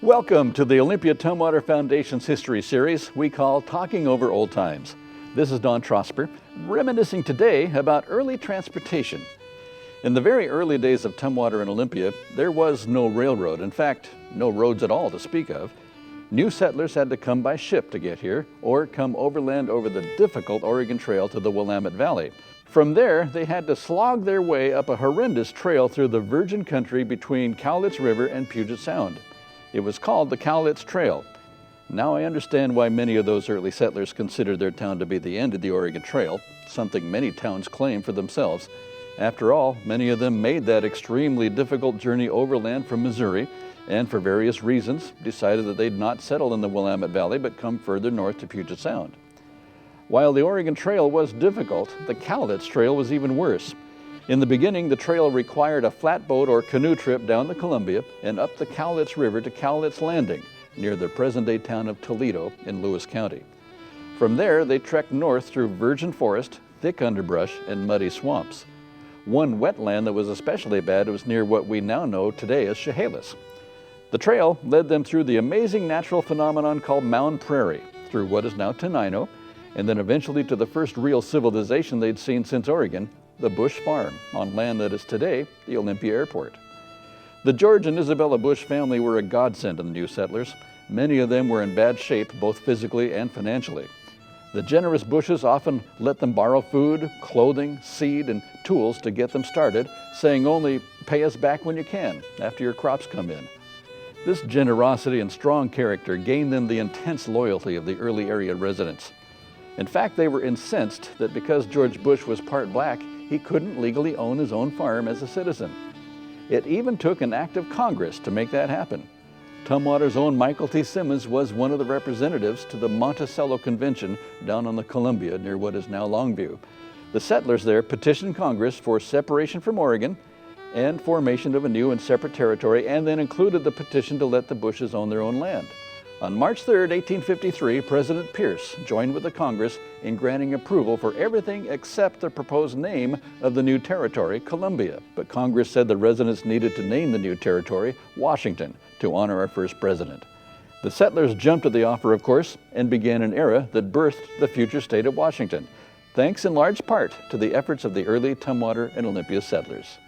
Welcome to the Olympia Tumwater Foundation's history series we call Talking Over Old Times. This is Don Trosper, reminiscing today about early transportation. In the very early days of Tumwater and Olympia, there was no railroad. In fact, no roads at all to speak of. New settlers had to come by ship to get here, or come overland over the difficult Oregon Trail to the Willamette Valley. From there, they had to slog their way up a horrendous trail through the virgin country between Cowlitz River and Puget Sound. It was called the Cowlitz Trail. Now I understand why many of those early settlers considered their town to be the end of the Oregon Trail, something many towns claim for themselves. After all, many of them made that extremely difficult journey overland from Missouri, and for various reasons decided that they'd not settle in the Willamette Valley but come further north to Puget Sound. While the Oregon Trail was difficult, the Cowlitz Trail was even worse. In the beginning, the trail required a flatboat or canoe trip down the Columbia and up the Cowlitz River to Cowlitz Landing, near the present-day town of Toledo in Lewis County. From there, they trekked north through virgin forest, thick underbrush, and muddy swamps. One wetland that was especially bad was near what we now know today as Chehalis. The trail led them through the amazing natural phenomenon called Mound Prairie, through what is now Tenino, and then eventually to the first real civilization they'd seen since Oregon, the Bush Farm, on land that is today the Olympia Airport. The George and Isabella Bush family were a godsend to the new settlers. Many of them were in bad shape, both physically and financially. The generous Bushes often let them borrow food, clothing, seed, and tools to get them started, saying only, "Pay us back when you can, after your crops come in." This generosity and strong character gained them the intense loyalty of the early area residents. In fact, they were incensed that because George Bush was part black, he couldn't legally own his own farm as a citizen. It even took an act of Congress to make that happen. Tumwater's own Michael T. Simmons was one of the representatives to the Monticello Convention down on the Columbia near what is now Longview. The settlers there petitioned Congress for separation from Oregon and formation of a new and separate territory, and then included the petition to let the Bushes own their own land. On March 3, 1853, President Pierce joined with the Congress in granting approval for everything except the proposed name of the new territory, Columbia. But Congress said the residents needed to name the new territory Washington to honor our first president. The settlers jumped at the offer, of course, and began an era that birthed the future state of Washington, thanks in large part to the efforts of the early Tumwater and Olympia settlers.